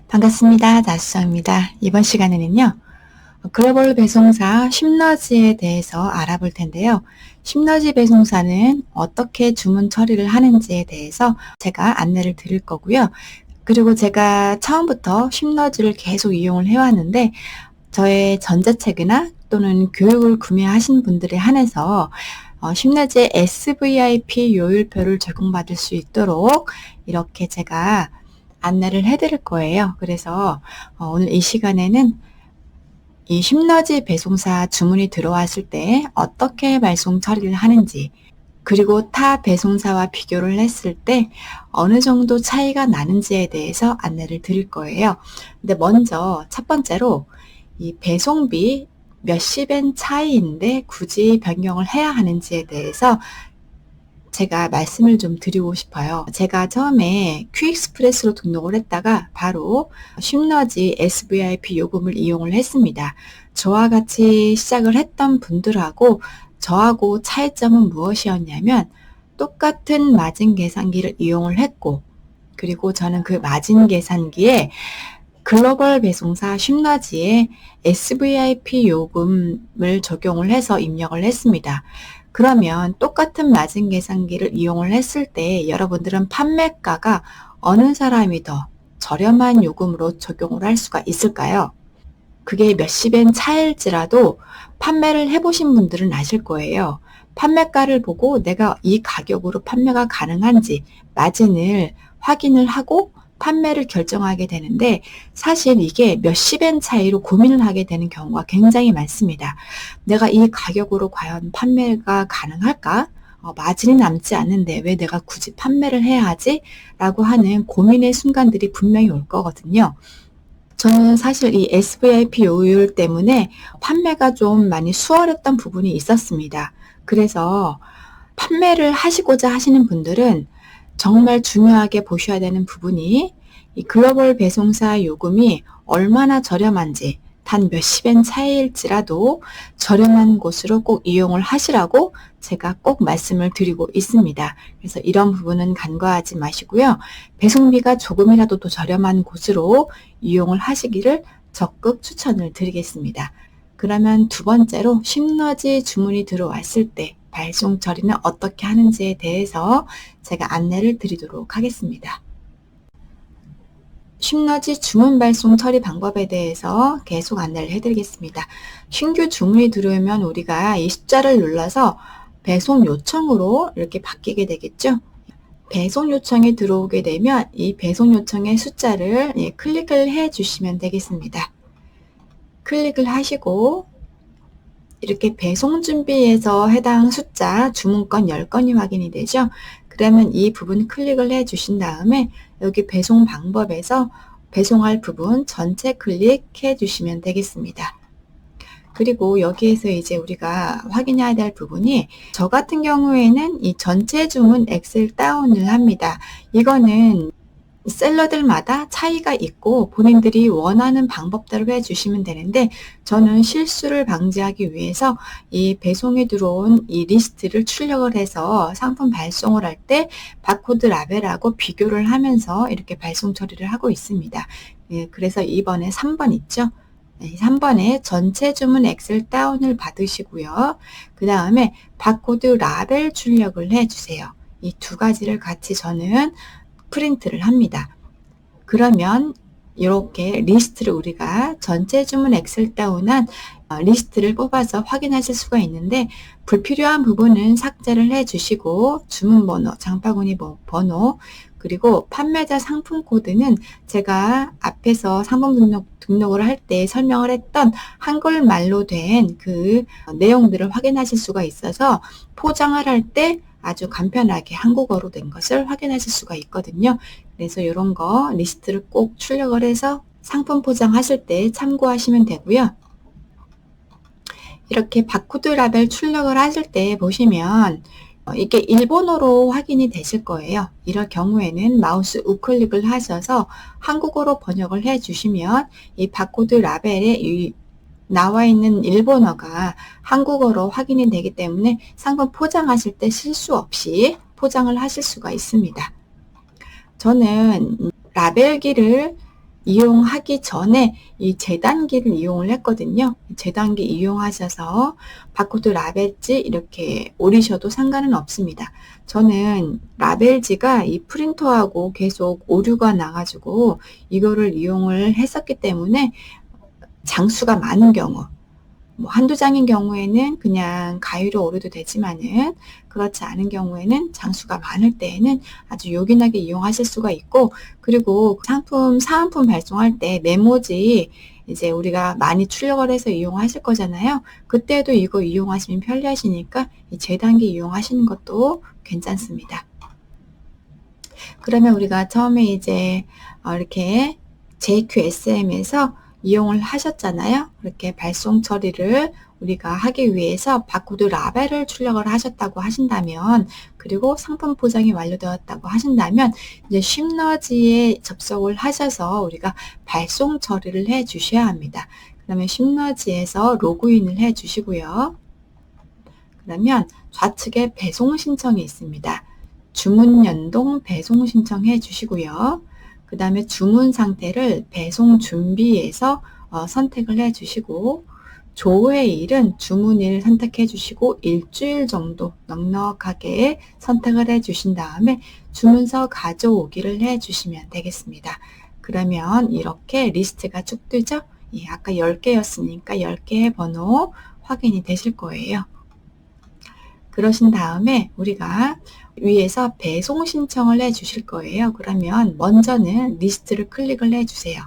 반갑습니다. 나수정입니다. 이번 시간에는요, 글로벌 배송사 쉽너지에 대해서 알아볼 텐데요. 쉽너지 배송사는 어떻게 주문 처리를 하는지에 대해서 제가 안내를 드릴 거고요. 그리고 제가 처음부터 쉽너지를 계속 이용을 해왔는데, 저의 전자책이나 또는 교육을 구매하신 분들에 한해서 쉽너지의 SVIP 요율표를 적용받을 수 있도록 이렇게 제가 안내를 해드릴 거예요. 그래서 오늘 이 시간에는 이 쉽너지 배송사 주문이 들어왔을 때 어떻게 발송 처리를 하는지, 그리고 타 배송사와 비교를 했을 때 어느 정도 차이가 나는지에 대해서 안내를 드릴 거예요. 근데 먼저 첫 번째로 이 배송비 몇십엔 차이인데 굳이 변경을 해야 하는지에 대해서 제가 말씀을 좀 드리고 싶어요. 제가 처음에 퀵익스프레스로 등록을 했다가 바로 쉽너지 SVIP 요금을 이용을 했습니다. 저와 같이 시작을 했던 분들하고 저하고 차이점은 무엇이었냐면 똑같은 마진 계산기를 이용을 했고, 그리고 저는 그 마진 계산기에 글로벌 배송사 쉽너지에 SVIP 요금을 적용을 해서 입력을 했습니다. 그러면 똑같은 마진 계산기를 이용을 했을 때 여러분들은 판매가가 어느 사람이 더 저렴한 요금으로 적용을 할 수가 있을까요? 그게 몇십엔 차일지라도 판매를 해보신 분들은 아실 거예요. 판매가를 보고 내가 이 가격으로 판매가 가능한지 마진을 확인을 하고 판매를 결정하게 되는데, 사실 이게 몇십엔 차이로 고민을 하게 되는 경우가 굉장히 많습니다. 내가 이 가격으로 과연 판매가 가능할까? 마진이 남지 않는데 왜 내가 굳이 판매를 해야 하지? 라고 하는 고민의 순간들이 분명히 올 거거든요. 저는 사실 이 SVIP 요율 때문에 판매가 좀 많이 수월했던 부분이 있었습니다. 그래서 판매를 하시고자 하시는 분들은 정말 중요하게 보셔야 되는 부분이 이 글로벌 배송사 요금이 얼마나 저렴한지, 단 몇십엔 차이일지라도 저렴한 곳으로 꼭 이용을 하시라고 제가 꼭 말씀을 드리고 있습니다. 그래서 이런 부분은 간과하지 마시고요. 배송비가 조금이라도 더 저렴한 곳으로 이용을 하시기를 적극 추천을 드리겠습니다. 그러면 두 번째로 쉽너지 주문이 들어왔을 때 발송 처리는 어떻게 하는지에 대해서 제가 안내를 드리도록 하겠습니다. 쉽너지 주문 발송 처리 방법에 대해서 계속 안내를 해드리겠습니다. 신규 주문이 들어오면 우리가 이 숫자를 눌러서 배송 요청으로 이렇게 바뀌게 되겠죠. 배송 요청이 들어오게 되면 이 배송 요청의 숫자를 클릭을 해 주시면 되겠습니다. 클릭을 하시고 이렇게 배송 준비에서 해당 숫자 주문건 10건이 확인이 되죠. 그러면 이 부분 클릭을 해 주신 다음에 여기 배송 방법에서 배송할 부분 전체 클릭해 주시면 되겠습니다. 그리고 여기에서 이제 우리가 확인해야 될 부분이, 저 같은 경우에는 이 전체 주문 엑셀 다운을 합니다. 이거는 셀러들마다 차이가 있고 본인들이 원하는 방법대로 해주시면 되는데, 저는 실수를 방지하기 위해서 이 배송에 들어온 이 리스트를 출력을 해서 상품 발송을 할 때 바코드 라벨하고 비교를 하면서 이렇게 발송 처리를 하고 있습니다. 그래서 이번에 3번 있죠? 3번에 전체 주문 엑셀 다운을 받으시고요. 그 다음에 바코드 라벨 출력을 해주세요. 이 두 가지를 같이 저는 프린트를 합니다. 그러면 이렇게 리스트를 우리가 전체 주문 엑셀 다운한 리스트를 뽑아서 확인하실 수가 있는데, 불필요한 부분은 삭제를 해주시고 주문 번호, 장바구니 번호, 그리고 판매자 상품 코드는 제가 앞에서 상품 등록을 할 때 설명을 했던 한글말로 된 그 내용들을 확인하실 수가 있어서 포장을 할 때 아주 간편하게 한국어로 된 것을 확인하실 수가 있거든요. 그래서 이런 거 리스트를 꼭 출력을 해서 상품 포장하실 때 참고하시면 되고요. 이렇게 바코드 라벨 출력을 하실 때 보시면 이게 일본어로 확인이 되실 거예요. 이럴 경우에는 마우스 우클릭을 하셔서 한국어로 번역을 해 주시면 이 바코드 라벨에 나와 있는 일본어가 한국어로 확인이 되기 때문에 상품 포장하실 때 실수 없이 포장을 하실 수가 있습니다. 저는 라벨기를 이용하기 전에 이 재단기를 이용을 했거든요. 재단기 이용하셔서 바코드 라벨지 이렇게 오리셔도 상관은 없습니다. 저는 라벨지가 이 프린터하고 계속 오류가 나가지고 이거를 이용을 했었기 때문에 장수가 많은 경우, 뭐 한두 장인 경우에는 그냥 가위로 오려도 되지만은 그렇지 않은 경우에는 장수가 많을 때에는 아주 요긴하게 이용하실 수가 있고, 그리고 사은품 발송할 때 메모지 이제 우리가 많이 출력을 해서 이용하실 거잖아요. 그때도 이거 이용하시면 편리하시니까 이 재단기 이용하시는 것도 괜찮습니다. 그러면 우리가 처음에 이제 이렇게 JQSM에서 이용을 하셨잖아요. 이렇게 발송 처리를 우리가 하기 위해서 바코드 라벨을 출력을 하셨다고 하신다면, 그리고 상품 포장이 완료되었다고 하신다면 이제 쉽너지에 접속을 하셔서 우리가 발송 처리를 해 주셔야 합니다. 그러면 쉽너지에서 로그인을 해 주시고요. 그러면 좌측에 배송 신청이 있습니다. 주문 연동 배송 신청해 주시고요. 그 다음에 주문 상태를 배송 준비에서 선택을 해 주시고, 조회일은 주문일 선택해 주시고 일주일 정도 넉넉하게 선택을 해 주신 다음에 주문서 가져오기를 해 주시면 되겠습니다. 그러면 이렇게 리스트가 쭉 뜨죠? 예, 아까 10개였으니까 10개의 번호 확인이 되실 거예요. 그러신 다음에 우리가 위에서 배송 신청을 해 주실 거예요. 그러면 먼저는 리스트를 클릭을 해 주세요.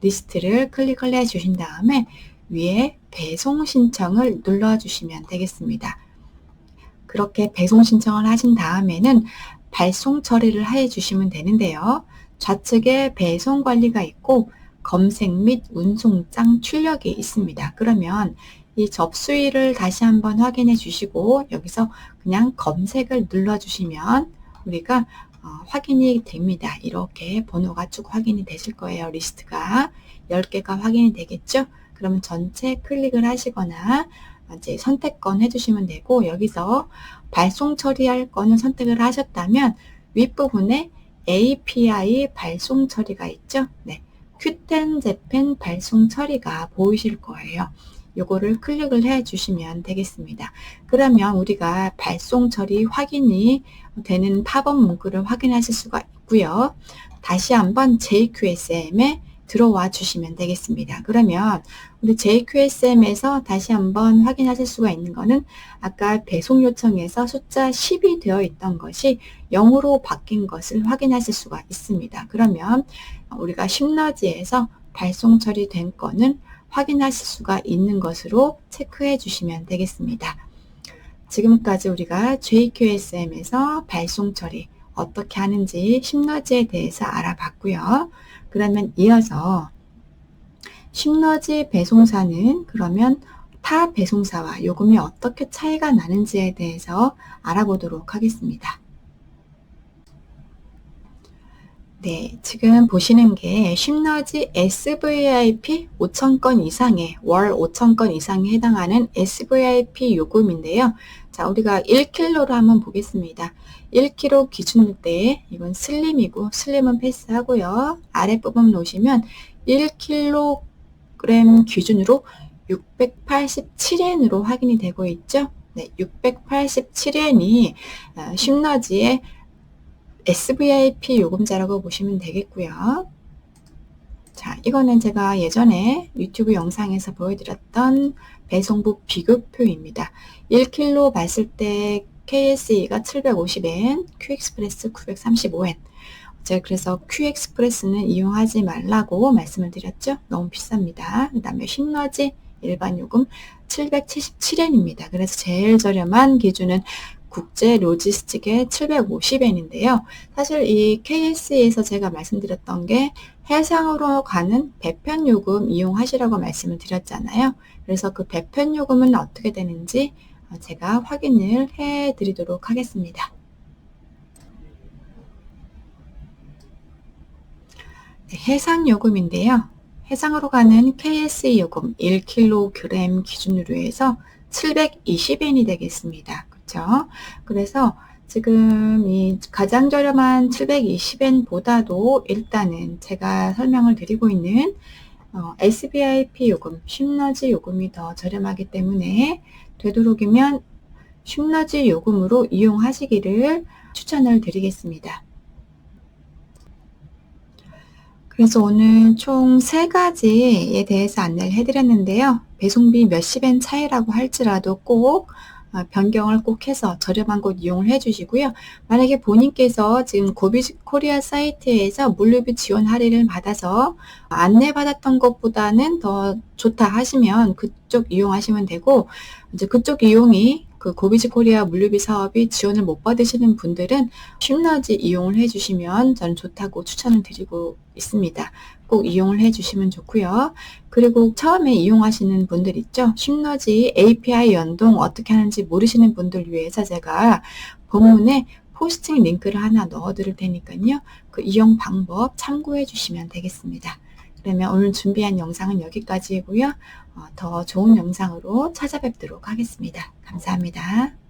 리스트를 클릭을 해 주신 다음에 위에 배송 신청을 눌러 주시면 되겠습니다. 그렇게 배송 신청을 하신 다음에는 발송 처리를 해 주시면 되는데요. 좌측에 배송 관리가 있고 검색 및 운송장 출력이 있습니다. 그러면 이 접수일을 다시 한번 확인해 주시고 여기서 그냥 검색을 눌러 주시면 우리가 확인이 됩니다. 이렇게 번호가 쭉 확인이 되실 거예요. 리스트가 10개가 확인이 되겠죠? 그러면 전체 클릭을 하시거나 이제 선택권 해주시면 되고, 여기서 발송 처리할 거는 선택을 하셨다면 윗부분에 API 발송 처리가 있죠? 네. 큐텐 재팬 발송 처리가 보이실 거예요. 요거를 클릭을 해 주시면 되겠습니다. 그러면 우리가 발송 처리 확인이 되는 팝업 문구를 확인하실 수가 있고요. 다시 한번 JQSM에 들어와 주시면 되겠습니다. 그러면 우리 JQSM에서 다시 한번 확인하실 수가 있는 거는 아까 배송 요청에서 숫자 10이 되어 있던 것이 0으로 바뀐 것을 확인하실 수가 있습니다. 그러면 우리가 쉽너지에서 발송 처리된 건은 확인하실 수가 있는 것으로 체크해 주시면 되겠습니다. 지금까지 우리가 JQSM에서 발송 처리 어떻게 하는지 쉽너지에 대해서 알아봤고요. 그러면 이어서 쉽너지 배송사는 그러면 타 배송사와 요금이 어떻게 차이가 나는지에 대해서 알아보도록 하겠습니다. 네, 지금 보시는 게 쉽너지 SVIP 5,000건 이상의 월 5,000건 이상에 해당하는 SVIP 요금인데요. 자, 우리가 1kg로 한번 보겠습니다. 1kg 기준일 때 이건 슬림이고 슬림은 패스하고요. 아랫부분 놓으시면 1kg 기준으로 687엔으로 확인이 되고 있죠. 네, 687엔이 쉽너지의 SVIP 요금자라고 보시면 되겠고요. 자, 이거는 제가 예전에 유튜브 영상에서 보여드렸던 배송부 비교표입니다. 1kg 봤을 때 KSE가 750엔, Qexpress 935엔. 제가 그래서 Qexpress는 이용하지 말라고 말씀을 드렸죠. 너무 비쌉니다. 그 다음에 쉽너지 일반 요금 777엔입니다. 그래서 제일 저렴한 기준은 국제 로지스틱의 750엔인데요. 사실 이 KSE에서 제가 말씀드렸던 게 해상으로 가는 배편 요금 이용하시라고 말씀을 드렸잖아요. 그래서 그 배편 요금은 어떻게 되는지 제가 확인을 해 드리도록 하겠습니다. 네, 해상 요금인데요. 해상으로 가는 KSE 요금 1kg 기준으로 해서 720엔이 되겠습니다. 그렇죠? 그래서 지금 이 가장 저렴한 720엔보다도 일단은 제가 설명을 드리고 있는 SBIP 요금, 쉽너지 요금이 더 저렴하기 때문에 되도록이면 쉽너지 요금으로 이용하시기를 추천을 드리겠습니다. 그래서 오늘 총 3가지에 대해서 안내를 해드렸는데요. 배송비 몇십 엔 차이라고 할지라도 꼭 변경을 꼭 해서 저렴한 곳 이용을 해주시고요. 만약에 본인께서 지금 고비코리아 사이트에서 물류비 지원 할인을 받아서 안내받았던 것보다는 더 좋다 하시면 그쪽 이용하시면 되고, 이제 그쪽 이용이 그 고비지코리아 물류비 사업이 지원을 못 받으시는 분들은 쉽너지 이용을 해주시면 저는 좋다고 추천을 드리고 있습니다. 꼭 이용을 해주시면 좋고요. 그리고 처음에 이용하시는 분들 있죠? 쉽너지 API 연동 어떻게 하는지 모르시는 분들 위해서 제가 본문에 포스팅 링크를 하나 넣어 드릴 테니까요. 그 이용 방법 참고해 주시면 되겠습니다. 그러면 오늘 준비한 영상은 여기까지고요. 더 좋은 영상으로 찾아뵙도록 하겠습니다. 감사합니다.